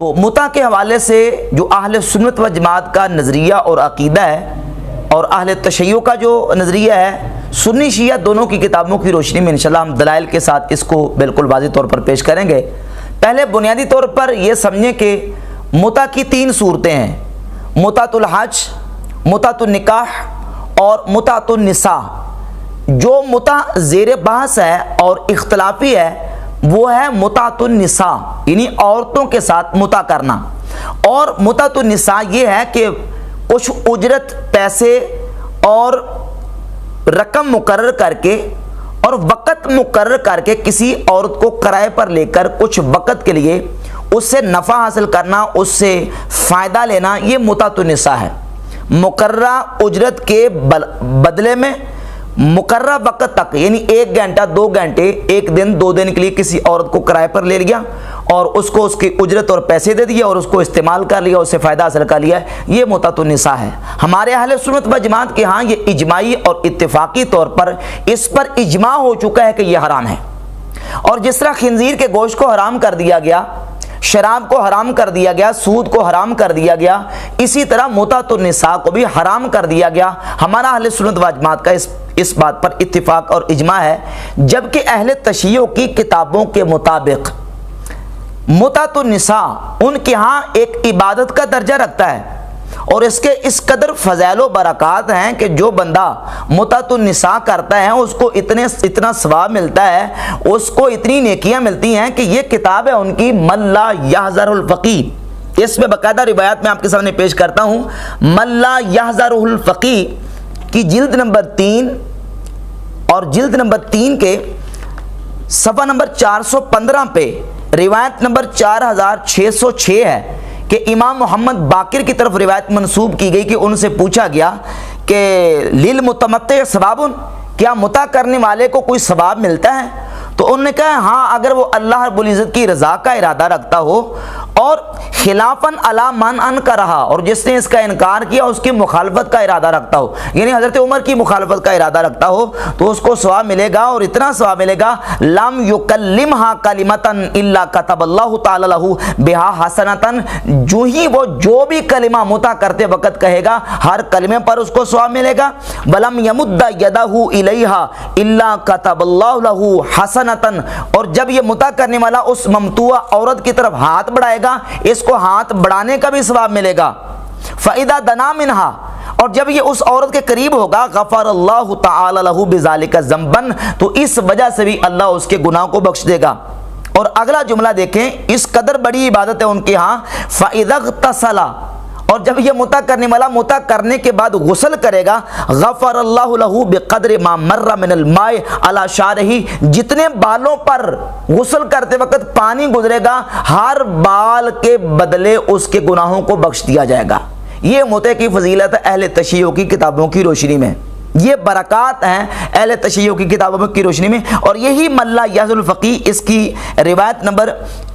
تو متع کے حوالے سے جو اہل سنت و جماعت کا نظریہ اور عقیدہ ہے اور اہل تشیع کا جو نظریہ ہے، سنی شیعہ دونوں کی کتابوں کی روشنی میں انشاءاللہ ہم دلائل کے ساتھ اس کو بالکل واضح طور پر پیش کریں گے۔ پہلے بنیادی طور پر یہ سمجھیں کہ متع کی تین صورتیں ہیں: متعۃ الحج، متعۃ النکاح اور متعۃ النساء۔ جو متع زیر بحث ہے اور اختلافی ہے وہ ہے متعۃ النساء، یعنی عورتوں کے ساتھ متع کرنا۔ اور متعۃ النساء یہ ہے کہ کچھ اجرت، پیسے اور رقم مقرر کر کے اور وقت مقرر کر کے کسی عورت کو کرائے پر لے کر کچھ وقت کے لیے اس سے نفع حاصل کرنا، اس سے فائدہ لینا، یہ متعۃ النساء ہے۔ مقررہ اجرت کے بدلے میں مقررہ وقت تک، یعنی 1 گھنٹہ 2 گھنٹے، 1 دن 2 دن کے لیے کسی عورت کو کرائے پر لے لیا اور اس کو اس کی اجرت اور پیسے دے دیے اور اس کو استعمال کر لیا، اس سے فائدہ حاصل کر لیا، یہ متعۃ النساء ہے۔ ہمارے اہل سنت و جماعت کے ہاں یہ اجماعی اور اتفاقی طور پر اس پر اجماع ہو چکا ہے کہ یہ حرام ہے۔ اور جس طرح خنزیر کے گوشت کو حرام کر دیا گیا، شراب کو حرام کر دیا گیا، سود کو حرام کر دیا گیا، اسی طرح متعۃ النساء کو بھی حرام کر دیا گیا۔ ہمارا اہل سنت و جماعت کا اس بات پر اتفاق اور اجماع ہے، جبکہ اہل تشیع کی کتابوں کے مطابق متعۃ النساء ان کے ہاں ایک عبادت کا درجہ رکھتا ہے اور اس کے اس قدر فضائل و برکات ہیں کہ جو بندہ متعۃ النساء کرتا ہے اس کو اتنا ثواب ملتا ہے، اس کو اتنی نیکیاں ملتی ہیں کہ یہ کتاب ہے ان کی من لا یحذر الفقیہ۔ اس میں باقاعدہ روایات میں آپ کے سامنے پیش کرتا ہوں۔ من لا یحذر الفقیہ کی جلد نمبر 3 اور جلد نمبر 3 کے صفحہ نمبر 415 پہ روایت نمبر 4606 ہے کہ امام محمد باقر کی طرف روایت منسوب کی گئی کہ ان سے پوچھا گیا کہ للمتمتع ثواب، کیا متع کرنے والے کو کوئی ثواب ملتا ہے؟ تو انہوں نے کہا ہاں، اگر وہ اللہ رب العزت کی رضا کا ارادہ رکھتا ہو اور خلافاً علی من ان کا رہا، اور جس نے اس کا انکار کیا اس کی مخالفت کا ارادہ رکھتا ہو، یعنی حضرت عمر کی مخالفت کا ارادہ رکھتا ہو، تو اس کو ثواب ملے گا اور اتنا ثواب ملے گا لم یکلمھا کلمۃ الا کتب اللہ تعالی لہ بہا حسنۃ، جو ہی وہ جو بھی کلمہ متع کرتے وقت کہے گا ہر کلمے پر اس کو ثواب ملے گا۔ ولم یمد یدہ الیہا الا کتب اللہ لہ حسنۃ، اور جب یہ متع کرنے والا اس ممتوع عورت کی طرف ہاتھ بڑھائے گا اس کو ہاتھ بڑھانے کا بھی ثواب ملے گا۔ فَإِذَا دَنَا مِنْهَا، اور جب یہ اس عورت کے قریب ہوگا غفر اللہ تعالی لہ بذالک ذنبا، تو اس وجہ سے بھی اللہ اس کے گناہ کو بخش دے گا۔ اور اگلا جملہ دیکھیں، اس قدر بڑی عبادت ہے ان کے ہاں۔ فَإِذَا اغْتَسَلَ، اور جب یہ متع کرنے والا متع کرنے کے بعد غسل کرے گا غفر اللہ لہ بقدر ما مر من الماء علی شعرہ، جتنے بالوں پر غسل کرتے وقت پانی گزرے گا ہر بال کے بدلے اس کے گناہوں کو بخش دیا جائے گا۔ یہ متع کی فضیلت ہے اہل تشیع کی کتابوں کی روشنی میں، یہ برکات ہیں اہل تشیع کی کتابوں کی روشنی میں، اور یہی من لا یحذر الفقیہ اس کی روایت نمبر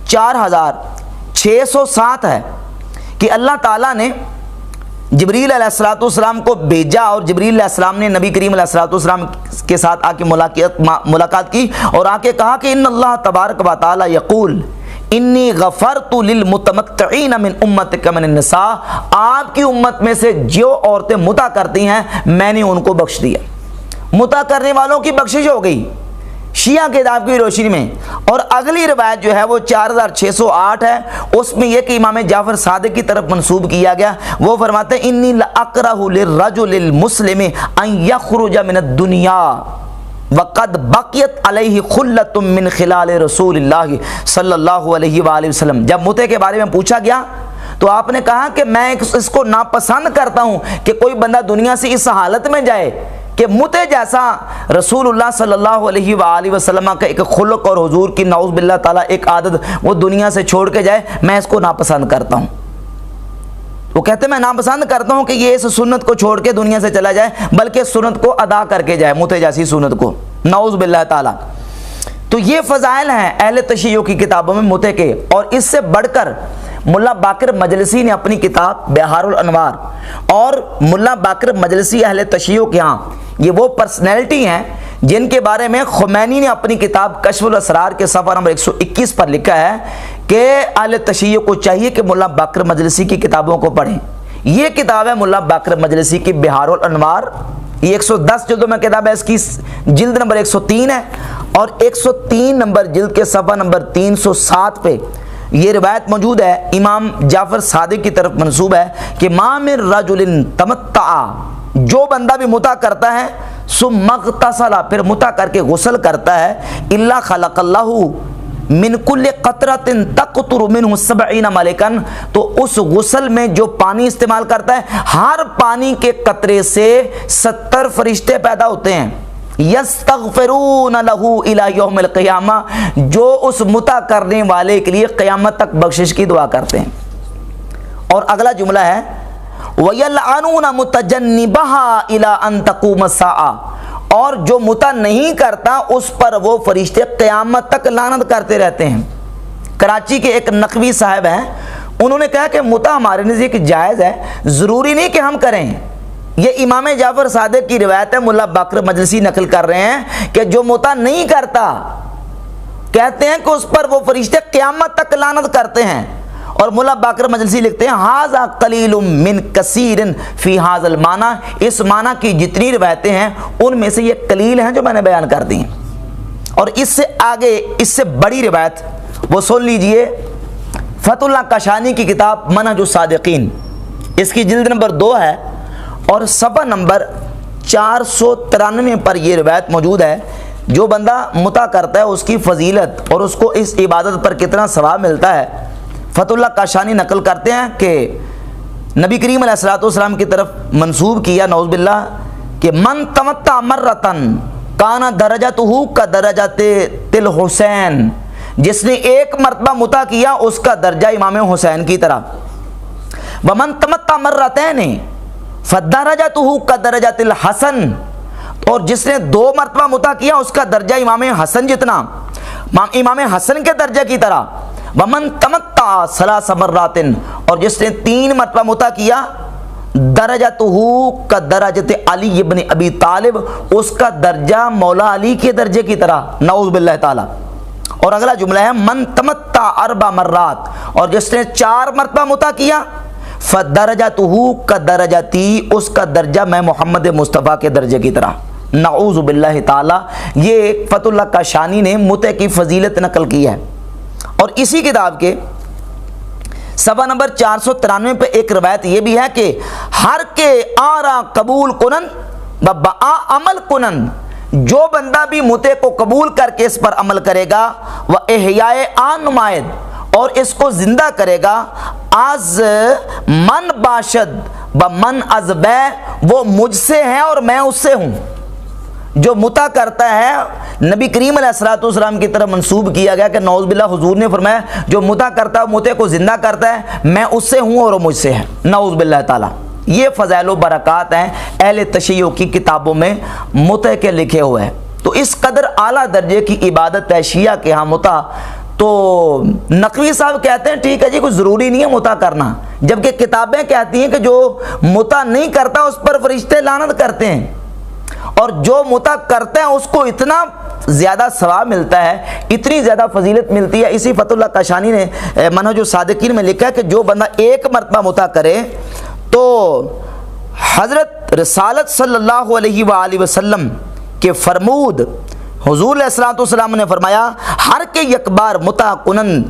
4607 ہے کہ اللہ تعالیٰ نے جبریل علیہ السلام کو بھیجا اور جبریل علیہ السلام نے نبی کریم علیہ السلام کے ساتھ آ کے ملاقات کی اور آ کے کہا کہ ان اللہ تبارک و تعالی یقول انی غفرت للمتمتعین من امتک من النساء، آپ کی امت میں سے جو عورتیں متع کرتی ہیں میں نے ان کو بخش دیا۔ متع کرنے والوں کی بخشش ہو گئی شیعہ کتاب کی روشنی میں۔ اور اگلی روایت جو ہے وہ 4608 ہے، اس میں یہ کہ امام جعفر صادق کی طرف منسوب کیا گیا، وہ فرماتے ہیں انی لاکرہ للرجل المسلم ان یخرج من الدنیا وقد بقیت علیہ خلۃ من خلال رسول اللہ صلی اللہ علیہ وآلہ وسلم۔ جب متع کے بارے میں پوچھا گیا تو آپ نے کہا کہ میں اس کو ناپسند کرتا ہوں کہ کوئی بندہ دنیا سے اس حالت میں جائے کہ متع جیسا رسول اللہ صلی اللہ علیہ وآلہ وسلم کا ایک خلق اور حضور کی نعوذ باللہ تعالیٰ ایک عادت وہ دنیا سے چھوڑ کے جائے، میں اس کو ناپسند کرتا ہوں۔ وہ کہتے ہیں میں ناپسند کرتا ہوں کہ یہ اس سنت کو چھوڑ کے دنیا سے چلا جائے، بلکہ سنت کو ادا کر کے جائے، متع جیسی سنت کو، نعوذ باللہ تعالیٰ۔ تو یہ فضائل ہیں اہل تشیع کی کتابوں میں متع کے، اور اس سے بڑھ کر ملا باقر مجلسی نے اپنی کتاب بہار الانوار، اور ملا باقر مجلسی اہل تشیع کے ہاں یہ وہ پرسنالٹی ہیں جن کے بارے میں خمینی نے اپنی کتاب کشف الاسرار کے صفحہ نمبر 121 پر لکھا ہے کہ اہل تشیع کو چاہیے کہ ملا باقر مجلسی کی کتابوں کو پڑھیں۔ یہ کتاب ہے ملا باقر مجلسی کی بہار الانوار، یہ 110 جلدوں میں کتاب ہے، اس کی جلد نمبر 103 ہے، اور 103 نمبر جلد کے صفحہ نمبر 307 پہ یہ روایت موجود ہے، امام جعفر صادق کی طرف منسوب ہے کہ ما من رجل تمتع، جو بندہ بھی متع کرتا ہے ثم اغتسل، پھر متع کر کے غسل کرتا ہے، الا خلق اللہ من کل قطرۃ تقطر منہ 70 ملکا، تو اس غسل میں جو پانی استعمال کرتا ہے ہر پانی کے قطرے سے 70 فرشتے پیدا ہوتے ہیں، یستغفرون لہ الی یوم القیامہ، جو اس متع کرنے والے کے لیے قیامت تک بخشش کی دعا کرتے ہیں۔ اور اگلا جملہ ہے وَيَلْعَنُونَ مُتَجَنِّبَهَا إِلَىٰ أَن تَقُومَ السَّاعَةُ، اور جو متع نہیں کرتا اس پر وہ فرشتے قیامت تک لعنت کرتے رہتے ہیں۔ کراچی کے ایک نقوی صاحب ہیں، انہوں نے کہا کہ متع ہمارے نزدیک جائز ہے، ضروری نہیں کہ ہم کریں۔ یہ امام جعفر صادق کی روایت ہے، ملا باقر مجلسی نقل کر رہے ہیں کہ جو متع نہیں کرتا کہتے ہیں کہ اس پر وہ فرشتے قیامت تک لعنت کرتے ہیں۔ اور ملا باقر مجلسی لکھتے ہیں ھذا قلیل من کثیر فی ھذا المعنی، اس معنی کی جتنی روایتیں ہیں ان میں سے یہ قلیل ہیں جو میں نے بیان کر دی ہیں۔ اور اس سے آگے اس سے بڑی روایت وہ سن لیجئے، فتح اللہ کاشانی کی کتاب منہج الصادقین، اس کی جلد نمبر 2 ہے اور صفحہ نمبر 493 پر یہ روایت موجود ہے۔ جو بندہ متع کرتا ہے اس کی فضیلت اور اس کو اس عبادت پر کتنا ثواب ملتا ہے، فتح اللہ کاشانی نقل کرتے ہیں کہ نبی کریم علیہ الصلوۃ والسلام کی طرف منسوب کیا نعوذ باللہ کہ من تمتع مرتن کان درجتہ کدرجۃ الحسین، جس نے ایک مرتبہ متع کیا اس کا درجہ امام حسین کی طرح، ومن تمتع مرتین فدرجتہ کدرجۃ الحسن، اور جس نے 2 مرتبہ متع کیا اس کا درجہ امام حسن جتنا، امام حسن کے درجے کی طرح، ومن تمتع 3 مرات، اور جس نے 3 مرتبہ متع کیا درجتہ کدرجۃ علی ابن ابی طالب، اس کا درجہ مولا علی کے درجے کی طرح، نعوذ باللہ تعالی۔ اور اگلا جملہ ہے من تمتع 4 مرات، اور جس نے 4 مرتبہ متع کیا فدرجتہ کدرجتی، اس کا درجہ میں محمد مصطفیٰ کے درجے کی طرح، نعوذ باللہ تعالی۔ یہ فتح اللہ کاشانی نے متع کی فضیلت نقل کی ہے۔ اور اسی کتاب کے صفحہ نمبر 493 پہ ایک روایت یہ بھی ہے کہ ہر کے آرا قبول کنن و بآ عمل کنن، جو بندہ بھی متع کو قبول کر کے اس پر عمل کرے گا، وہ احیائے آن نمائد، اور اس کو زندہ کرے گا، از من باشد و من از بے، وہ مجھ سے ہے اور میں اس سے ہوں۔ جو متع کرتا ہے نبی کریم علیہ الصلوۃ والسلام کی طرف منسوب کیا گیا کہ نعوذ باللہ حضور نے فرمایا جو متع کرتا ہے متع کو زندہ کرتا ہے، میں اس سے ہوں اور وہ مجھ سے ہے، نعوذ باللہ تعالی۔ یہ فضائل و برکات ہیں اہل تشیع کی کتابوں میں متع کے لکھے ہوئے ہیں۔ تو اس قدر اعلیٰ درجے کی عبادت ہے شیعہ کے ہاں متع۔ تو نقوی صاحب کہتے ہیں ٹھیک ہے جی کوئی ضروری نہیں ہے متع کرنا، جبکہ کتابیں کہتی ہیں کہ جو متع نہیں کرتا اس پر فرشتے لعنت کرتے ہیں، اور جو متع کرتے ہیں اس کو اتنا زیادہ ثواب ملتا ہے، اتنی زیادہ فضیلت ملتی ہے۔ اسی فتح اللہ کاشانی نے منہج الصادقین میں لکھا ہے کہ جو بندہ 1 مرتبہ متع کرے تو حضرت رسالت صلی اللہ علیہ وآلہ وسلم کے فرمود حضور علیہ الصلوۃ والسلام نے فرمایا ہر کے یک بار متع کنن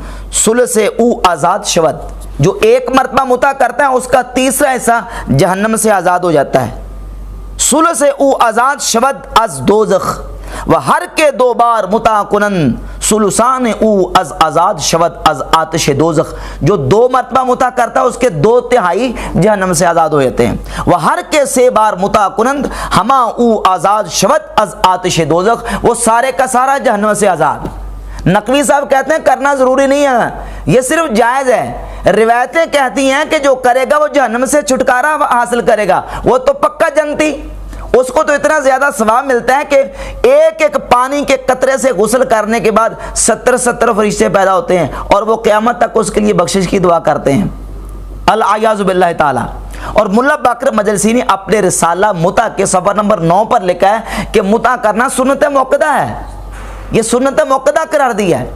ثلث او آزاد شود، جو 1 مرتبہ متع کرتا ہے اس کا 3 حصہ جہنم سے آزاد ہو جاتا ہے، ثلث او آزاد شود از دوزخ، و ہر کے 2 بار متع کنن ثلثان او از آزاد شود از آتش دوزخ، جو 2 مرتبہ متع کرتا ہے اس کے 2/3 جہنم سے آزاد ہو جاتے ہیں، وہ ہر کے 3 بار متع کنند ہما او آزاد شود از آتش دوزخ، وہ سارے کا سارا جہنم سے آزاد۔ نقوی صاحب کہتے ہیں کرنا ضروری نہیں ہے، یہ صرف جائز ہے۔ روایتیں کہتی ہیں کہ جو کرے گا وہ جہنم سے چھٹکارا حاصل کرے گا، وہ تو پکا جنتی، اس کو تو اتنا زیادہ ثواب ملتا ہے کہ ایک پانی کے قطرے سے غسل کرنے کے بعد 70 فرشتے پیدا ہوتے ہیں اور وہ قیامت تک اس کے لیے بخشش کی دعا کرتے ہیں، الیاذ باللہ تعالی۔ اور ملا باقر مجلسی نے اپنے رسالہ متع کے صفحہ نمبر 9 پر لکھا ہے کہ متع کرنا سنت موقدہ ہے، یہ سنت موقدہ قرار دیا ہے،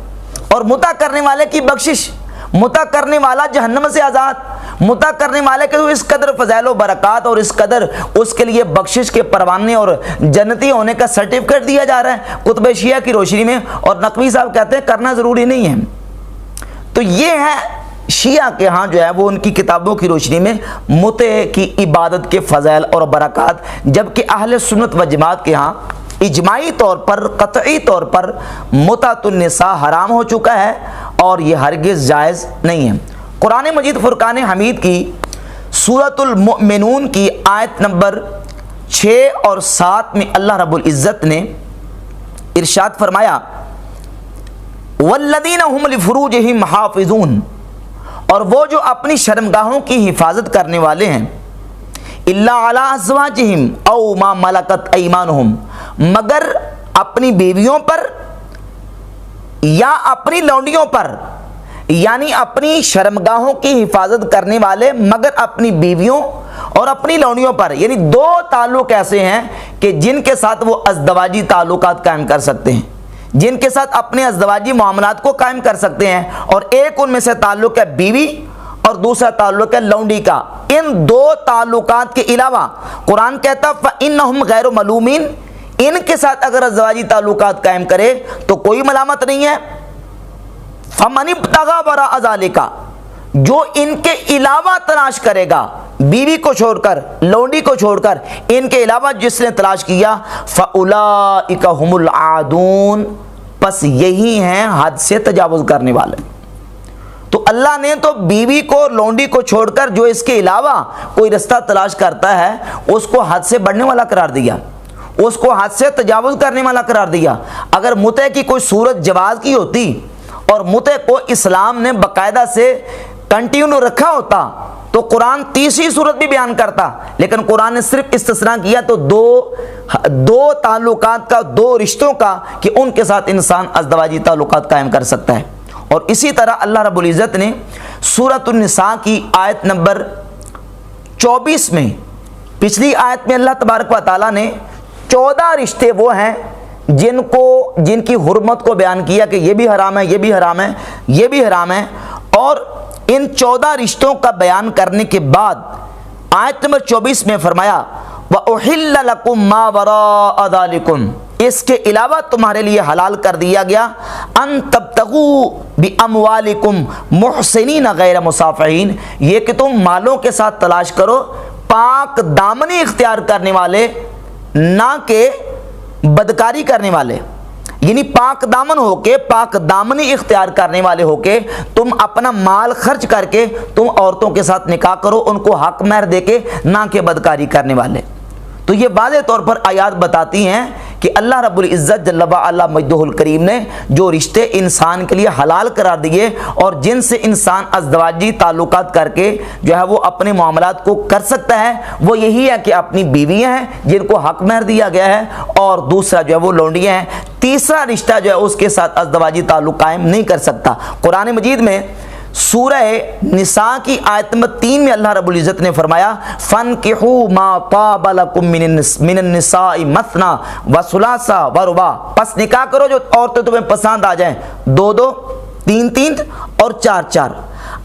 اور متع کرنے والے کی بخشش، متع کرنے والا جہنم سے آزاد، متع کرنے والے کے اس قدر فضائل و برکات اور اس قدر اس کے لیے بخشش کے پروانے اور جنتی ہونے کا سرٹیفکیٹ دیا جا رہا ہے کتب شیعہ کی روشنی میں، اور نقوی صاحب کہتے ہیں کرنا ضروری نہیں ہے۔ تو یہ ہے شیعہ کے ہاں جو ہے وہ ان کی کتابوں کی روشنی میں متع کی عبادت کے فضائل اور برکات، جبکہ اہل سنت و جماعت کے ہاں اجماعی طور پر قطعی طور پر متعۃ النساء حرام ہو چکا ہے اور یہ ہرگز جائز نہیں ہے۔ قرآن مجید فرقان حمید کی سورۃ المؤمنون کی آیت نمبر 6 اور 7 میں اللہ رب العزت نے ارشاد فرمایا والذین هم لفروجہم حافظون، اور وہ جو اپنی شرمگاہوں کی حفاظت کرنے والے ہیں، الا علی ازواجہم او ما ملکت ایمانہم، مگر اپنی بیویوں پر یا اپنی لونڈیوں پر، یعنی اپنی شرمگاہوں کی حفاظت کرنے والے مگر اپنی بیویوں اور اپنی لونڈیوں پر، یعنی دو تعلق ایسے ہیں کہ جن کے ساتھ وہ ازدواجی تعلقات قائم کر سکتے ہیں، جن کے ساتھ اپنے ازدواجی معاملات کو قائم کر سکتے ہیں، اور ایک ان میں سے تعلق ہے بیوی اور دوسرا تعلق ہے لونڈی کا۔ ان دو تعلقات کے علاوہ قرآن کہتا فَإِنَّهُمْ غَيْرُ مَلُومِينَ، ان کے ساتھ اگر ازدواجی تعلقات قائم کرے تو کوئی ملامت نہیں ہے۔ فَمَنِ ابْتَغَىٰ وَرَاءَ ذَلِكَ، جو ان کے علاوہ تلاش کرے گا، بیوی کو چھوڑ کر، لونڈی کو چھوڑ کر، ان کے علاوہ جس نے تلاش کیا، فَأُولَٰئِكَ هُمُ الْعَادُونَ، پس یہی ہیں حد سے تجاوز کرنے والے۔ تو اللہ نے تو بیوی کو لونڈی کو چھوڑ کر جو اس کے علاوہ کوئی رستہ تلاش کرتا ہے اس کو حد سے بڑھنے والا قرار دیا، اس کو حد سے تجاوز کرنے والا قرار دیا۔ اگر متع کی کوئی صورت جواز کی ہوتی اور متع کو اسلام نے باقاعدہ سے کنٹینیو رکھا ہوتا تو قرآن تیسری صورت بھی بیان کرتا، لیکن قرآن نے صرف استثناء کیا تو دو تعلقات کا، دو رشتوں کا کہ ان کے ساتھ انسان ازدواجی تعلقات قائم کر سکتا ہے۔ اور اسی طرح اللہ رب العزت نے سورۃ النساء کی آیت نمبر 24 میں، پچھلی آیت میں اللہ تبارک و تعالیٰ نے 14 رشتے وہ ہیں جن کی حرمت کو بیان کیا کہ یہ بھی حرام ہے، یہ بھی حرام ہے، یہ بھی حرام ہے، اور ان 14 رشتوں کا بیان کرنے کے بعد آیت نمبر 24 میں فرمایا وَأُحِلَّ لَكُم مَّا وَرَاءَ ذَلِكُمْ، اس کے علاوہ تمہارے لیے حلال کر دیا گیا ان تبتغوا باموالکم محسنین غیر مصافحین، یہ کہ تم مالوں کے ساتھ تلاش کرو پاک دامنی اختیار کرنے والے، نہ کہ بدکاری کرنے والے، یعنی پاک دامن ہو کے، پاک دامنی اختیار کرنے والے ہو کے تم اپنا مال خرچ کر کے تم عورتوں کے ساتھ نکاح کرو، ان کو حق مہر دے کے، نہ کہ بدکاری کرنے والے۔ تو یہ واضح طور پر آیات بتاتی ہیں کہ اللہ رب العزت جل وعلا مجدہ الکریم نے جو رشتے انسان کے لیے حلال قرار دیے اور جن سے انسان ازدواجی تعلقات کر کے جو ہے وہ اپنے معاملات کو کر سکتا ہے، وہ یہی ہے کہ اپنی بیویاں ہیں جن کو حق مہر دیا گیا ہے، اور دوسرا جو ہے وہ لونڈیاں ہیں، تیسرا رشتہ جو ہے اس کے ساتھ ازدواجی تعلق قائم نہیں کر سکتا۔ قرآن مجید میں سورہ نساء کی آیت نمبر 3 میں اللہ رب العزت نے فرمایا فَانْكِحُوا مَا طَابَ لَكُم مِّنَ النِّسَاءِ مَثْنَىٰ وَثُلَاثَ وَرُبَاع، پس نکاح کرو جو عورتیں تمہیں پسند آ جائیں، 2 3 اور 4۔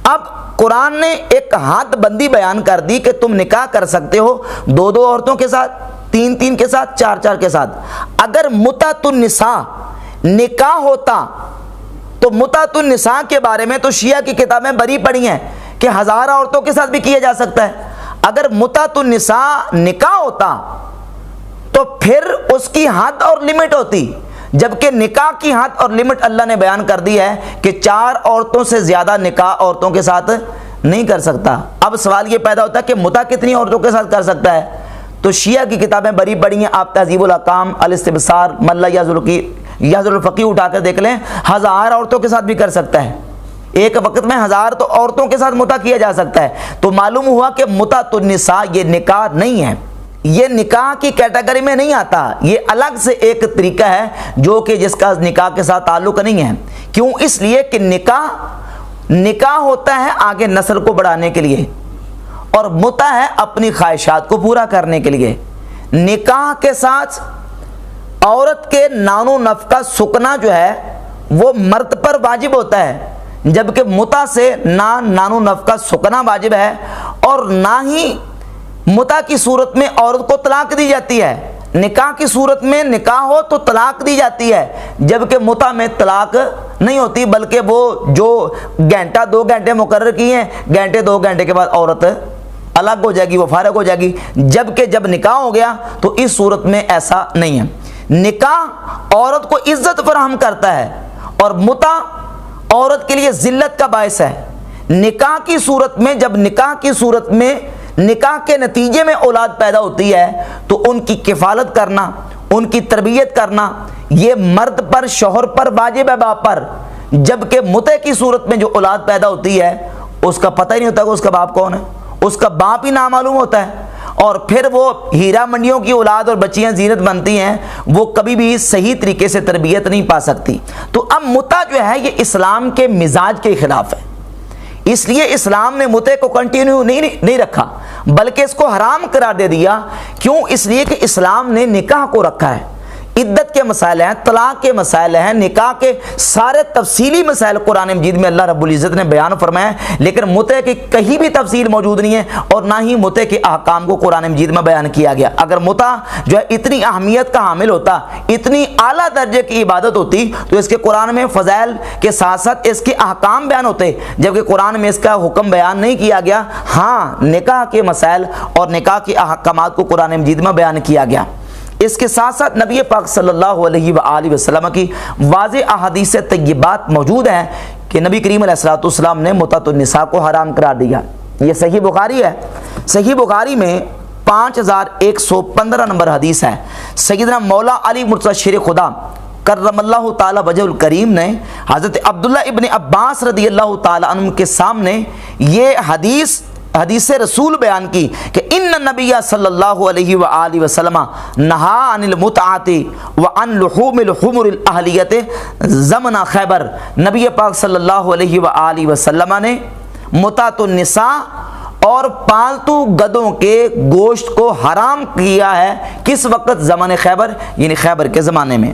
اب قرآن نے ایک حد بندی بیان کر دی کہ تم نکاح کر سکتے ہو 2 عورتوں کے ساتھ، 3 کے ساتھ، 4 کے ساتھ۔ اگر متعۃ النساء نکاح ہوتا تو متعۃ النساء کے بارے میں تو شیعہ کی کتابیں بری پڑی ہیں کہ 1000 عورتوں کے ساتھ بھی کیا جا سکتا ہے۔ اگر متعۃ النساء نکاح ہوتا تو پھر اس کی حد اور لمٹ ہوتی، جبکہ نکاح کی حد اور لمٹ اللہ نے بیان کر دی ہے کہ 4 عورتوں سے زیادہ نکاح عورتوں کے ساتھ نہیں کر سکتا۔ اب سوال یہ پیدا ہوتا ہے کہ متع کتنی عورتوں کے ساتھ کر سکتا ہے؟ تو شیعہ کی کتابیں بری پڑی ہیں، آپ تہذیب الاحکام، الاستبصار، ملا یحضر الفقیہ اٹھا کر دیکھ لیں، 1000 عورتوں کے ساتھ بھی کر سکتا ہے، ایک وقت میں 1000 تو عورتوں کے ساتھ متع کیا جا سکتا ہے۔ تو معلوم ہوا کہ متعۃ النساء یہ نکاح نہیں ہے، یہ نکاح کی کیٹیگری میں نہیں آتا، یہ الگ سے ایک طریقہ ہے جو کہ جس کا نکاح کے ساتھ تعلق نہیں ہے۔ کیوں؟ اس لیے کہ نکاح ہوتا ہے آگے نسل کو بڑھانے کے لیے، اور متع ہے اپنی خواہشات کو پورا کرنے کے لیے۔ نکاح کے ساتھ عورت کے نان و نفقہ سکنا جو ہے وہ مرد پر واجب ہوتا ہے، جبکہ متع سے نہ نان و نفقہ سکنا واجب ہے اور نہ ہی متع کی صورت میں عورت کو طلاق دی جاتی ہے۔ نکاح کی صورت میں نکاح ہو تو طلاق دی جاتی ہے، جبکہ متع میں طلاق نہیں ہوتی، بلکہ وہ جو گھنٹہ 2 گھنٹے مقرر کیے ہیں، گھنٹے 2 گھنٹے کے بعد عورت الگ ہو جائے گی، وہ فارغ ہو جائے گی۔ جبکہ جب نکاح ہو گیا تو اس صورت میں ایسا نہیں ہے۔ نکاح عورت کو عزت فراہم کرتا ہے اور متع عورت کے لیے ذلت کا باعث ہے۔ نکاح کی صورت میں، جب نکاح کی صورت میں نکاح کے نتیجے میں اولاد پیدا ہوتی ہے تو ان کی کفالت کرنا، ان کی تربیت کرنا یہ مرد پر، شوہر پر واجب ہے، باپ پر، جبکہ متع کی صورت میں جو اولاد پیدا ہوتی ہے اس کا پتہ ہی نہیں ہوتا کہ اس کا باپ کون ہے، اس کا باپ ہی نامعلوم ہوتا ہے، اور پھر وہ ہیرا منڈیوں کی اولاد اور بچیاں زینت بنتی ہیں، وہ کبھی بھی صحیح طریقے سے تربیت نہیں پا سکتی۔ تو اب متع جو ہے یہ اسلام کے مزاج کے خلاف ہے، اس لیے اسلام نے متع کو کنٹینیو نہیں رکھا بلکہ اس کو حرام قرار دے دیا۔ کیوں؟ اس لیے کہ اسلام نے نکاح کو رکھا ہے، عدت کے مسائل ہیں، طلاق کے مسائل ہیں، نکاح کے سارے تفصیلی مسائل قرآن مجید میں اللہ رب العزت نے بیان فرمایا ہے، لیکن متع کی کہیں بھی تفصیل موجود نہیں ہے اور نہ ہی متع کے احکام کو قرآن مجید میں بیان کیا گیا۔ اگر متع جو ہے اتنی اہمیت کا حامل ہوتا، اتنی اعلیٰ درجے کی عبادت ہوتی تو اس کے قرآن میں فضائل کے ساتھ ساتھ اس کے احکام بیان ہوتے، جبکہ قرآن میں اس کا حکم بیان نہیں کیا گیا۔ ہاں، نکاح کے مسائل اور نکاح کے احکامات کو قرآن مجید میں بیان کیا گیا۔ اس کے ساتھ ساتھ نبی پاک صلی اللہ علیہ وآلہ وسلم کی واضح احادیث طیبات موجود ہیں کہ نبی کریم علیہ السلام نے متعۃ النساء کو حرام قرار دیا۔ یہ صحیح بخاری ہے، صحیح بخاری میں 5115 نمبر حدیث ہے۔ سیدنا مولا علی مرتضی شیر خدا کرم اللہ تعالی وجہ الکریم نے حضرت عبداللہ ابن عباس رضی اللہ تعالی عنہ کے سامنے یہ حدیث رسول بیان کی کہ ان نبی صلی اللہ علیہ وآلہ وسلم نہا عن المتعۃ وعن لحوم الحمر الاہلیۃ زمن خیبر۔ نبی پاک صلی اللہ علیہ وآلہ وسلم نے متعۃ النساء اور پالتو گدوں کے گوشت کو حرام کیا ہے۔ کس وقت؟ زمانے خیبر، یعنی خیبر کے زمانے میں۔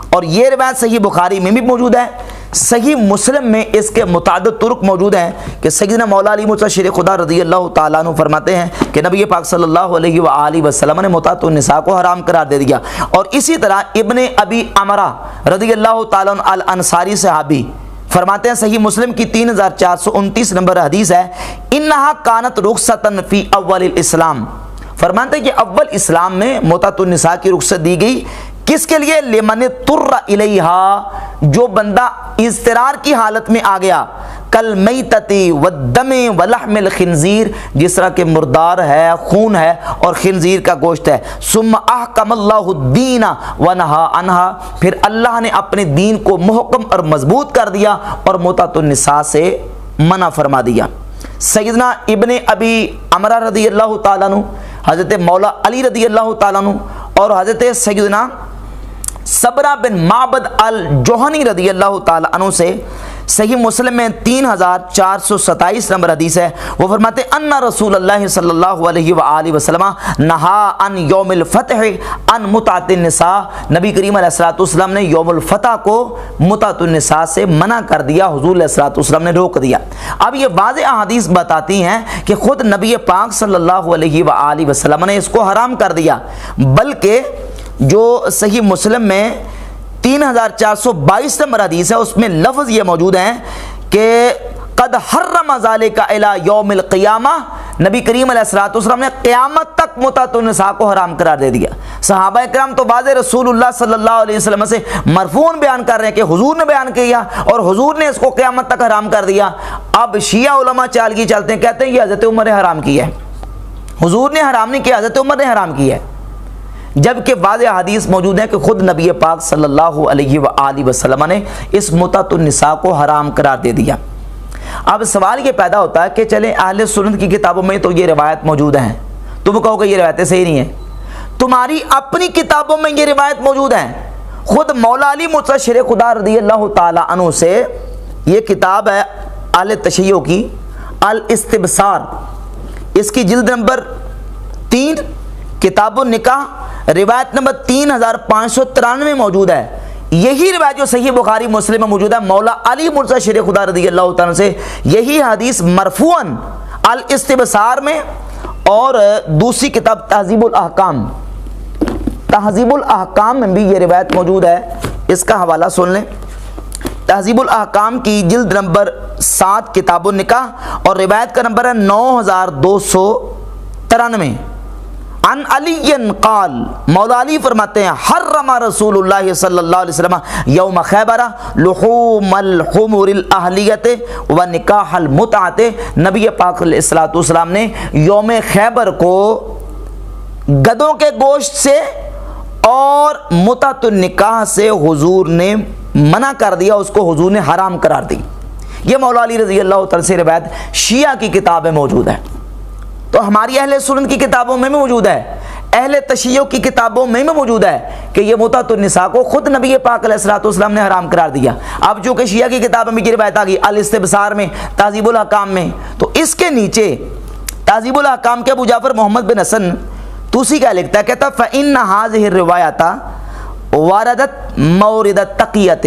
اور یہ روایت صحیح بخاری میں بھی موجود ہے، صحیح مسلم میں اس کے متعدد طرق موجود ہیں کہ سیدنا مولا علی مرتضی شیر خدا رضی اللہ تعالیٰ عنہ فرماتے ہیں کہ نبی پاک صلی اللہ علیہ وآلہ وسلم نے متعۃ النساء کو حرام قرار دے دیا۔ اور اسی طرح ابن ابی عمرہ رضی اللہ تعالیٰ عنہ الانصاری صحابی فرماتے ہیں، صحیح مسلم کی 3429 نمبر حدیث ہے، انہا کانت رخصتاً فی اول الاسلام۔ فرماتے ہیں کہ اول اسلام میں متعۃ النساء کی رخصت دی گئی، کس کے لیے؟ لمن اضطر الیہا، جو بندہ اضطرار کی حالت میں آ گیا، کالمیتۃ والدم ولحم الخنزیر، جس طرح کہ مردار ہے، خون ہے اور خنزیر کا گوشت ہے۔ ثم احکم اللہ الدین ونہا عنہا، پھر اللہ نے اپنے دین کو محکم اور مضبوط کر دیا اور متعۃ النساء سے منع فرما دیا۔ سیدنا ابن ابی عمرہ رضی اللہ تعالیٰ عنہ، حضرت مولا علی رضی اللہ تعالیٰ عنہ اور حضرت سیدنا صبرہ بن معبد الجوہنی رضی اللہ تعالیٰ عنہ سے صحیح مسلم میں 3427 نمبر حدیث ہے، وہ فرماتے ہیں ان رسول اللہ صلی اللہ علیہ وآلہ وسلم نہا عن یوم الفتح عن متعۃ النساء، نبی کریم علیہ السلام نے یوم الفتح کو متعۃ النساء سے منع کر دیا، حضور علیہ السلام نے روک دیا۔ اب یہ واضح احادیث بتاتی ہیں کہ خود نبی پاک صلی اللہ علیہ وآلہ وسلم نے اس کو حرام کر دیا، بلکہ جو صحیح مسلم میں 3422 نمبر حدیث ہے اس میں لفظ یہ موجود ہیں کہ قد حرم ذالک الی یوم القیامہ، نبی کریم علیہ السلام نے قیامت تک متعۃ النساء کو حرام قرار دے دیا۔ صحابہ کرام تو بعض رسول اللہ صلی اللہ علیہ وسلم سے مرفوعاً بیان کر رہے ہیں کہ حضور نے بیان کیا اور حضور نے اس کو قیامت تک حرام کر دیا۔ اب شیعہ علماء چالگی چلتے ہیں، کہتے ہیں یہ حضرت عمر نے حرام کیا ہے، حضور نے حرام نہیں کیا، حضرت عمر نے حرام کیا ہے، جبکہ واضح حدیث موجود ہے کہ خود نبی پاک صلی اللہ علیہ وآلہ وسلم نے اس متعۃ النساء کو حرام قرار دے دیا۔ اب سوال یہ پیدا ہوتا ہے کہ چلیں اہل سنت کی کتابوں میں تو یہ روایت موجود ہیں، تم کہو کہ یہ روایتیں صحیح نہیں ہیں، تمہاری اپنی کتابوں میں یہ روایت موجود ہیں۔ خود مولا علی مرتضی شیر خدا رضی اللہ تعالی عنہ سے یہ کتاب ہے اہل تشیع کی الاستبصار، اس کی جلد نمبر 3 کتاب النکاح روایت نمبر 3593 موجود ہے یہی روایت جو صحیح بخاری مسلم میں موجود ہے مولا علی مرزا شیر خدا رضی اللہ تعالیٰ سے، یہی حدیث مرفوعاً الاستبصار میں اور دوسری کتاب تہذیب الاحکام میں بھی یہ روایت موجود ہے۔ اس کا حوالہ سن لیں، تہذیب الاحکام کی جلد نمبر 7 کتاب النکاح اور روایت کا نمبر ہے 9293۔ عن علی قال، مولا علی فرماتے ہیں حرم رسول اللہ صلی اللہ علیہ وسلم یوم خیبر لحوم الحمر الاہلیت و نکاح المتعت، نبی پاک علیہ الصلوۃ والسلام نے یوم خیبر کو گدوں کے گوشت سے اور متعت النکاح سے حضور نے منع کر دیا، اس کو حضور نے حرام قرار دی۔ یہ مولا علی رضی اللہ تعالیٰ سے روایت شیعہ کی کتاب میں موجود ہے، تو ہماری اہل سنت کی کتابوں میں بھی موجود ہے، اہل تشیع کی کتابوں میں بھی موجود ہے کہ یہ متعت النساء کو خود نبی پاک علیہ الصلوۃ والسلام نے حرام قرار دیا۔ اب چونکہ شیعہ کی کتاب میں یہ روایت آ گئی الاستبصار میں، تہذیب الاحکام میں، تو اس کے نیچے تہذیب الاحکام کے ابو جعفر محمد بن حسن توسی کیا لکھتا ہے، کہتا فإن هذه الروایات واردت مورد التقیۃ،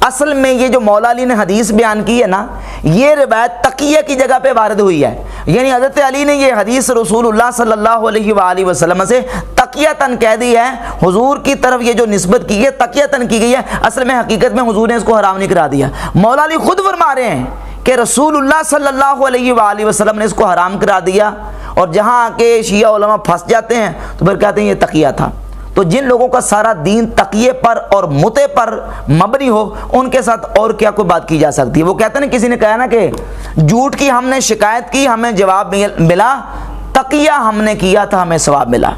اصل میں یہ جو مولا علی نے حدیث بیان کی ہے نا، یہ روایت تقیہ کی جگہ پہ وارد ہوئی ہے، یعنی حضرت علی نے یہ حدیث رسول اللہ صلی اللہ علیہ وآلہ وسلم سے تقیتاً کہہ دی ہے، حضور کی طرف یہ جو نسبت کی ہے تقیتاً کی گئی ہے، اصل میں حقیقت میں حضور نے اس کو حرام نہیں کرا دیا۔ مولا علی خود فرما رہے ہیں کہ رسول اللہ صلی اللہ علیہ وآلہ وسلم نے اس کو حرام کرا دیا، اور جہاں آ کے شیعہ علماء پھنس جاتے ہیں تو پھر کہتے ہیں یہ تقیہ تھا۔ تو جن لوگوں کا سارا دین تقیے پر اور متے پر مبنی ہو، ان کے ساتھ اور کیا کوئی بات کی جا سکتی ہے؟ وہ کہتے ہیں کسی نے کہا نا کہ جھوٹ کی ہم نے شکایت کی ہمیں جواب ملا، تقیہ ہم نے کیا تھا ہمیں ثواب ملا۔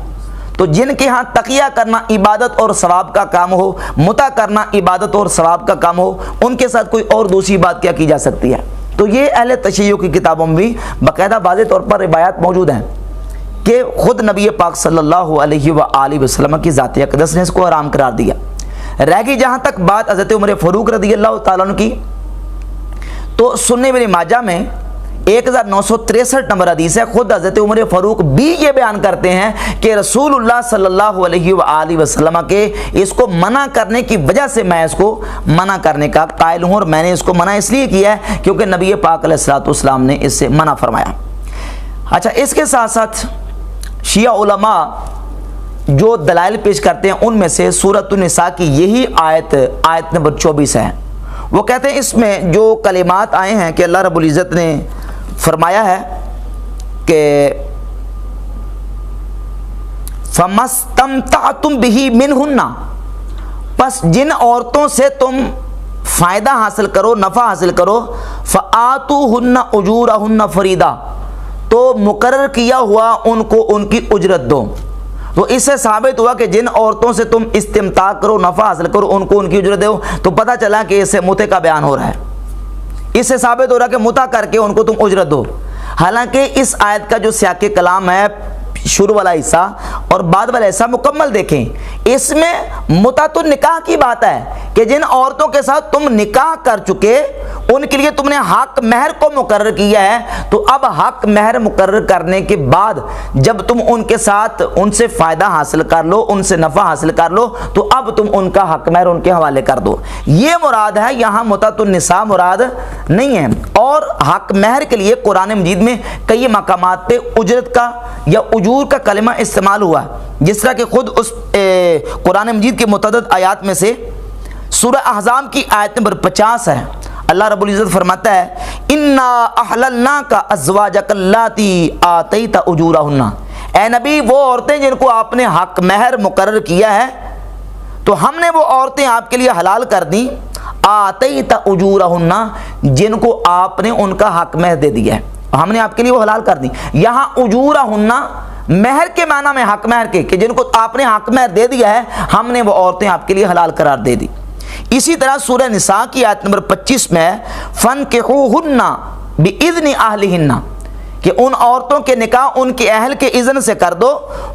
تو جن کے ہاں تقیہ کرنا عبادت اور ثواب کا کام ہو، متا کرنا عبادت اور ثواب کا کام ہو، ان کے ساتھ کوئی اور دوسری بات کیا کی جا سکتی ہے؟ تو یہ اہل تشیع کی کتابوں میں بھی باقاعدہ واضح طور پر روایات موجود ہیں کہ خود نبی پاک صلی اللہ علیہ وآلہ وسلم کی ذات اقدس نے اس کو حرام قرار دیا۔ رہ گئی جہاں تک بات حضرت عمر فاروق رضی اللہ تعالیٰ عنہ کی، تو سنن ابن ماجہ میں 1963 نمبر حدیث ہے، خود حضرت عمر فاروق بھی یہ بیان کرتے ہیں کہ رسول اللہ صلی اللہ علیہ وآلہ وسلم کے اس کو منع کرنے کی وجہ سے میں اس کو منع کرنے کا قائل ہوں، اور میں نے اس کو منع اس لیے کیا ہے کیونکہ نبی پاک علیہ الصلوۃ والسلام نے اس سے منع فرمایا۔ اچھا، اس کے ساتھ ساتھ شیعہ علماء جو دلائل پیش کرتے ہیں ان میں سے سورۃ النساء کی یہی آیت نمبر 24 ہے۔ وہ کہتے ہیں اس میں جو کلمات آئے ہیں کہ اللہ رب العزت نے فرمایا ہے کہ فَمَسْتَمْتَعْتُمْ بِهِ مِنْهُنَّ، پس جن عورتوں سے تم فائدہ حاصل کرو، نفع حاصل کرو، فَآتُوهُنَّ أُجُورَهُنَّ فَرِيضَةً، تو مقرر کیا ہوا ان کو ان کی اجرت دو۔ تو اس سے ثابت ہوا کہ جن عورتوں سے تم استمتاع کرو، نفع حاصل کرو، ان کو ان کی اجرت دو۔ تو پتہ چلا کہ اس سے متع کا بیان ہو رہا ہے، اس سے ثابت ہو رہا ہے کہ متع کر کے ان کو تم اجرت دو۔ حالانکہ اس آیت کا جو سیاق کلام ہے، شروع والا حصہ اور بعد والا حصہ مکمل دیکھیں، اس میں متعت النکاح کی بات ہے کہ جن عورتوں کے ساتھ تم نکاح کر چکے ان کے لیے تم نے حق مہر کو مقرر کیا ہے، تو اب حق مہر مقرر کرنے کے بعد جب تم ان کے ساتھ ان سے فائدہ حاصل کر لو، ان سے نفع حاصل کر لو، تو اب تم ان کا حق مہر ان کے حوالے کر دو۔ یہ مراد ہے، یہاں متعت النساء مراد نہیں ہے۔ اور حق مہر کے لیے قرآن مجید میں کئی مقامات پہ اجرت کا یا اجور کا کلمہ استعمال ہوا، جس طرح کہ خود اس قرآن مجید کے متعدد آیات میں سے سورہ احزاب کی آیت نمبر 50 ہے۔ اللہ رب العزت فرماتا ہے انا احللناک ازواجک اللاتی آتیت اجورہن، اے نبی وہ عورتیں جن کو آپ نے حق مہر مقرر کیا ہے تو ہم نے وہ عورتیں آپ کے لیے حلال کر دیں، آتیت اجورہن، جن کو آپ نے ان کا حق مہر دے دیا ہے، ہم نے آپ کے لیے وہ حلال کر دی۔ یہاں اجورہن مہر کے معنی میں حق مہر کے، کہ جن کو آپ نے حق مہر دے دیا ہے ہم نے وہ عورتیں آپ کے لیے حلال قرار دے دی۔ اسی طرح سورہ نساء کی آیت نمبر 25 میں فَانْكِحُوهُنَّ بِإِذْنِ أَهْلِهِنَّ، کہ ان عورتوں کے نکاح ان کے اہل کے اذن سے کر دو،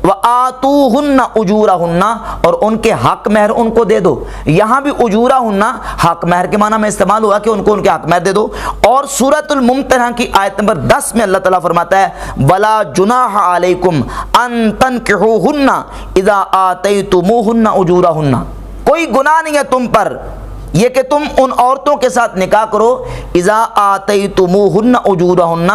وَآتُوهُنَّ أُجُورَهُنَّ، اور ان کے حق مہر ان کو دے دو۔ یہاں بھی اجورہن حق مہر کے معنی میں استعمال ہوا کہ ان کو ان کے حق مہر دے دو۔ اور سورۃ الممتحنہ کی آیت نمبر 10 میں اللہ تعالیٰ فرماتا ہے وَلَا جُنَاحَ عَلَيْكُمْ أَن تَنْكِحُوهُنَّ إِذَا آتَيْتُمُوهُنَّ أُجُورَهُنَّ، کوئی گناہ نہیں ہے تم پر یہ کہ تم ان عورتوں کے ساتھ نکاح کرو اذا آتیتموہن اجورہن،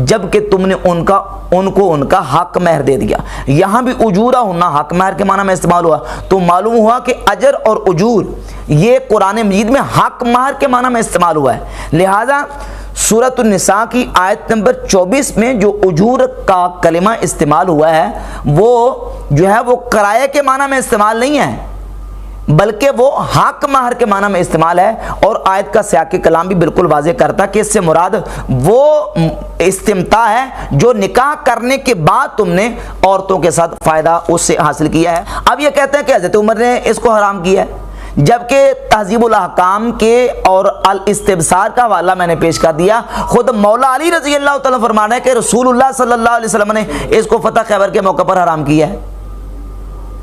جب کہ تم نے ان کو ان کا حق مہر دے دیا۔ یہاں بھی اجورہن حق مہر کے معنی میں استعمال ہوا، تو معلوم ہوا کہ اجر اور اجور یہ قرآن مجید میں حق مہر کے معنی میں استعمال ہوا ہے۔ لہذا سورۃ النساء کی آیت نمبر 24 میں جو اجور کا کلمہ استعمال ہوا ہے وہ جو ہے وہ کرایہ کے معنی میں استعمال نہیں ہے، بلکہ وہ حق مہر کے معنی میں استعمال ہے۔ اور آیت کا سیاق کلام بھی بالکل واضح کرتا کہ اس سے مراد وہ استمتاع ہے جو نکاح کرنے کے بعد تم نے عورتوں کے ساتھ فائدہ اس سے حاصل کیا ہے۔ اب یہ کہتے ہیں کہ حضرت عمر نے اس کو حرام کیا ہے، جبکہ تہذیب الاحکام کے اور الاستبصار کا حوالہ میں نے پیش کر دیا، خود مولا علی رضی اللہ تعالیٰ فرمانا ہے کہ رسول اللہ صلی اللہ علیہ وسلم نے اس کو فتح خیبر کے موقع پر حرام کیا ہے۔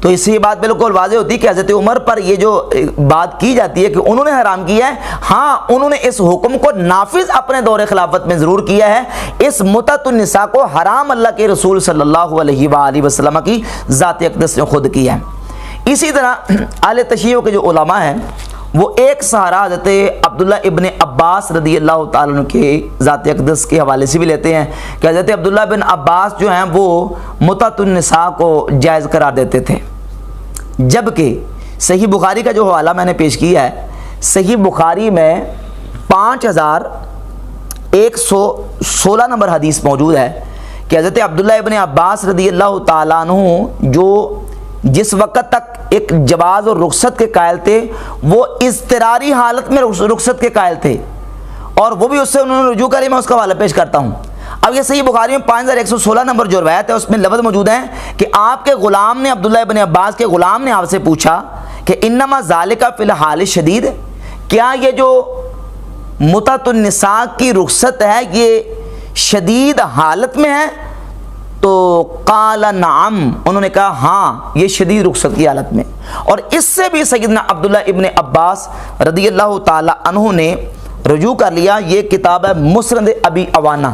تو اس سے یہ بات بالکل واضح ہوتی ہے کہ حضرت عمر پر یہ جو بات کی جاتی ہے کہ انہوں نے حرام کیا ہے، ہاں انہوں نے اس حکم کو نافذ اپنے دور خلافت میں ضرور کیا ہے۔ اس متعۃ النساء کو حرام اللہ کے رسول صلی اللہ علیہ وآلہ وسلم کی ذات اقدس نے خود کیا ہے۔ اسی طرح اہل تشیع کے جو علماء ہیں وہ ایک سہارا حضرت عبداللہ ابن عباس رضی اللہ تعالیٰ عنہ کے ذات اقدس کے حوالے سے بھی لیتے ہیں کہ حضرت عبداللہ بن عباس جو ہیں وہ متعۃ النساء کو جائز قرار دیتے تھے، جبکہ صحیح بخاری کا جو حوالہ میں نے پیش کیا ہے، صحیح بخاری میں 5116 نمبر حدیث موجود ہے کہ حضرت عبداللہ ابن عباس رضی اللہ تعالیٰ عنہ جو جس وقت تک ایک جواز اور رخصت کے قائل تھے وہ اضطراری حالت میں رخصت کے قائل تھے، اور وہ بھی اس سے انہوں نے رجوع کری۔ میں اس کا حوالہ پیش کرتا ہوں۔ اب یہ صحیح بخاری میں 5116 نمبر جو روایت ہے اس میں لفظ موجود ہیں کہ آپ کے غلام نے، عبداللہ ابن عباس کے غلام نے آپ سے پوچھا کہ انما ذالک فی الحال شدید، کیا یہ جو متعۃ النساء کی رخصت ہے یہ شدید حالت میں ہے؟ تو قال نعم، انہوں نے کہا ہاں یہ شدید رخصت کی حالت میں۔ اور اس سے بھی سیدنا عبداللہ ابن عباس رضی اللہ تعالی عنہ نے رجوع کر لیا۔ یہ کتاب ہے مسند ابی عوانہ،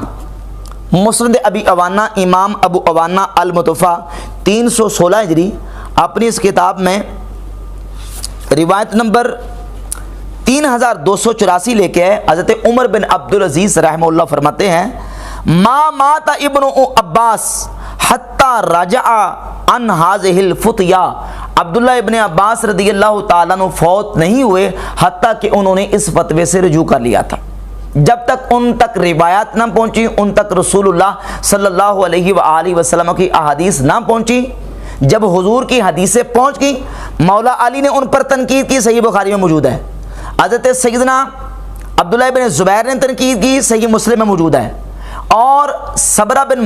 مسند ابی عوانہ، امام ابو عوانہ المتوفیٰ 316 ہجری، اپنی اس کتاب میں روایت نمبر 3284 لے کے حضرت عمر بن عبدالعزیز رحمہ اللہ فرماتے ہیں ما مات ابن عباس حتی رجع عن هذه الفتیا، عبداللہ ابن عباس رضی اللہ تعالیٰ عنہ فوت نہیں ہوئے حتیٰ کہ انہوں نے اس فتوے سے رجوع کر لیا تھا۔ جب تک ان تک روایات نہ پہنچی، ان تک رسول اللہ صلی اللہ علیہ وآلہ وسلم کی احادیث نہ پہنچی، جب حضور کی حدیثیں پہنچ گئی مولا علی نے ان پر تنقید کی، صحیح بخاری میں موجود ہے۔ حضرت سیدنا عبداللہ بن زبیر نے تنقید کی، صحیح مسلم میں موجود ہے۔ اور صبرہ بن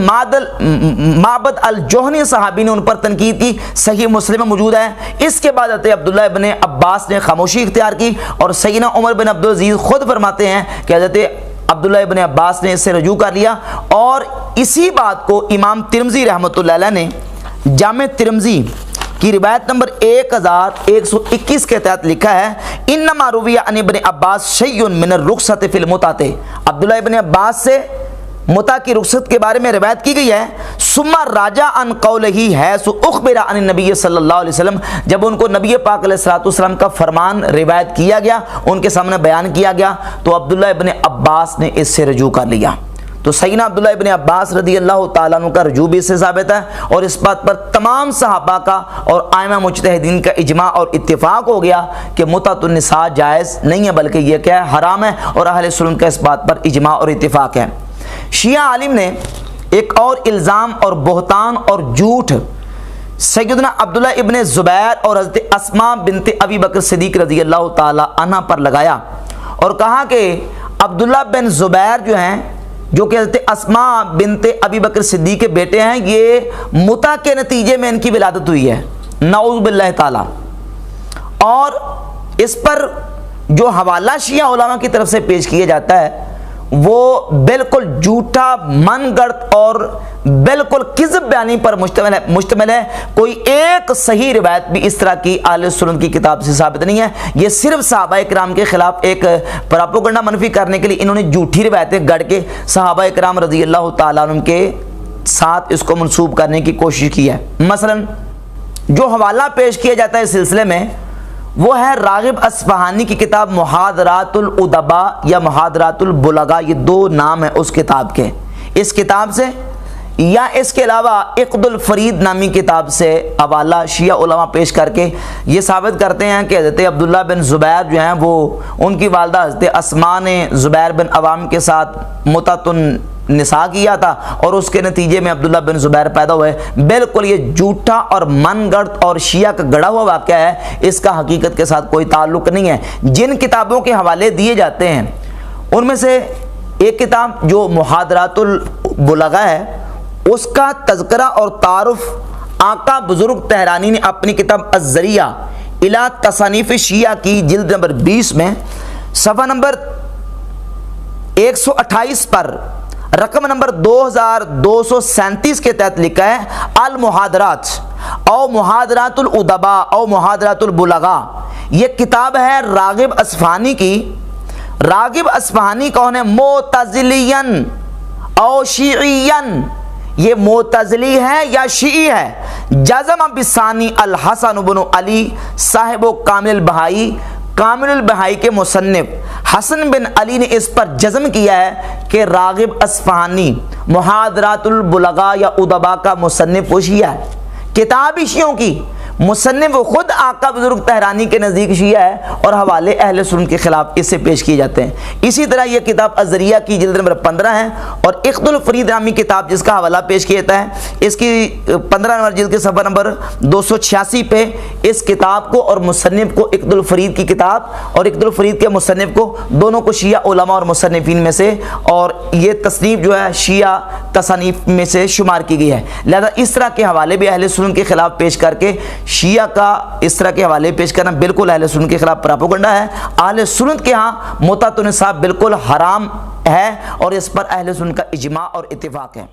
معبد الجوہنی صحابی نے ان پر تنقید کی، صحیح مسلم میں موجود ہے۔ اس کے بعد حضرت عبداللہ ابن عباس نے خاموشی اختیار کی، اور سیدنا عمر بن عبدالعزیز خود فرماتے ہیں کہ حضرت عبداللہ ابن عباس نے اس سے رجوع کر لیا۔ اور اسی بات کو امام ترمذی رحمۃ اللہ علیہ نے جامع ترمذی کی روایت نمبر 1121 کے تحت لکھا ہے انما روی عن ابن عباس شیء من الرخصۃ فی المتعۃ، عبداللہ ابن عباس سے متع کی رخصت کے بارے میں روایت کی گئی ہے۔ ثم راجع عن قولہ حیث اخبر عن النبی صلی اللہ علیہ وسلم، جب ان کو نبی پاک علیہ الصلوۃ والسلام کا فرمان روایت کیا گیا، ان کے سامنے بیان کیا گیا، تو عبداللہ ابن عباس نے اس سے رجوع کر لیا۔ تو سیدنا عبداللہ ابن عباس رضی اللہ تعالیٰ عنہ کا رجوع بھی اس سے ثابت ہے، اور اس بات پر تمام صحابہ کا اور ائمہ مجتہدین کا اجماع اور اتفاق ہو گیا کہ متعۃ النساء جائز نہیں ہے بلکہ یہ کیا ہے، حرام ہے، اور اہل سنت کا اس بات پر اجماع اور اتفاق ہے۔ شیعہ عالم نے ایک اور الزام اور بہتان اور جھوٹ سیدنا عبداللہ ابن زبیر اور حضرت اسماء بنت ابی بکر صدیق رضی اللہ تعالی عنہ پر لگایا، اور کہا کہ عبداللہ بن زبیر جو ہیں، جو کہ حضرت اسماء بنت ابی بکر صدیق کے بیٹے ہیں، یہ متع کے نتیجے میں ان کی ولادت ہوئی ہے، نعوذ باللہ تعالی۔ اور اس پر جو حوالہ شیعہ علماء کی طرف سے پیش کیا جاتا ہے وہ بالکل جھوٹا، من گڑت اور بالکل کذب بیانی پر مشتمل ہے۔ کوئی ایک صحیح روایت بھی اس طرح کی اہل سنت کی کتاب سے ثابت نہیں ہے۔ یہ صرف صحابہ کرام کے خلاف ایک پراپوگنڈا منفی کرنے کے لیے انہوں نے جھوٹی روایتیں گڑھ کے صحابہ کرام رضی اللہ تعالیٰ عنہ کے ساتھ اس کو منسوب کرنے کی کوشش کی ہے۔ مثلا جو حوالہ پیش کیا جاتا ہے اس سلسلے میں وہ ہے راغب اصفہانی کی کتاب محاضرات الادباء یا محاضرات البلغاء، یہ دو نام ہیں اس کتاب کے، اس کتاب سے یا اس کے علاوہ عقد الفرید نامی کتاب سے حوالہ شیعہ علماء پیش کر کے یہ ثابت کرتے ہیں کہ حضرت عبداللہ بن زبیر جو ہیں وہ ان کی والدہ حضرت اسماء نے زبیر بن عوام کے ساتھ متعۃ النساء کیا تھا اور اس کے نتیجے میں عبداللہ بن زبیر پیدا ہوئے۔ بالکل یہ جھوٹا اور من گڑت اور شیعہ کا گڑا ہوا واقعہ ہے، اس کا حقیقت کے ساتھ کوئی تعلق نہیں ہے۔ جن کتابوں کے حوالے دیے جاتے ہیں ان میں سے ایک کتاب جو محاضرات البلغاء ہے، اس کا تذکرہ اور تعارف آقا بزرگ طہرانی نے اپنی کتاب الذریعہ الی تصانیف شیعہ کی جلد نمبر 20 میں صفحہ نمبر 128 پر رقم نمبر 2237 کے تحت لکھا ہے المحاضرات او محاضرات الادباء او محاضرات البلغاء۔ یہ کتاب ہے راغب اصفہانی کی۔ راغب اصفہانی کون ہے؟ معتزلین او شیعین، یہ معتزلی ہے یا شیعی ہے۔ جزم بثانی الحسن بن علی صاحب و کامل البہائی، کامل البہائی کے مصنف حسن بن علی نے اس پر جزم کیا ہے کہ راغب اصفہانی محاضرات البلغاء یا ادباء کا مصنف وہ شیعہ ہے، کتاب ہی شیعوں کی، مصنف وہ خود آقا بزرگ طہرانی کے نزدیک شیعہ ہے اور حوالے اہل سنت کے خلاف اس سے پیش کیے جاتے ہیں۔ اسی طرح یہ کتاب الذریعہ کی جلد نمبر 15 ہے اور عقد الفرید نامی کتاب جس کا حوالہ پیش کیا جاتا ہے، اس کی 15 نمبر جلد کے صفحہ نمبر 286 پہ اس کتاب کو اور مصنف کو، عقد الفرید کی کتاب اور عقد الفرید کے مصنف کو، دونوں کو شیعہ علماء اور مصنفین میں سے، اور یہ تصنیف جو ہے شیعہ تصانیف میں سے شمار کی گئی ہے۔ لہذا اس طرح کے حوالے بھی اہل سنت کے خلاف پیش کر کے شیعہ کا اس طرح کے حوالے پیش کرنا بالکل اہل سنت کے خلاف پراپیگنڈا ہے۔ اہل سنت کے ہاں متعۃ النساء بالکل حرام ہے اور اس پر اہل سنت کا اجماع اور اتفاق ہے۔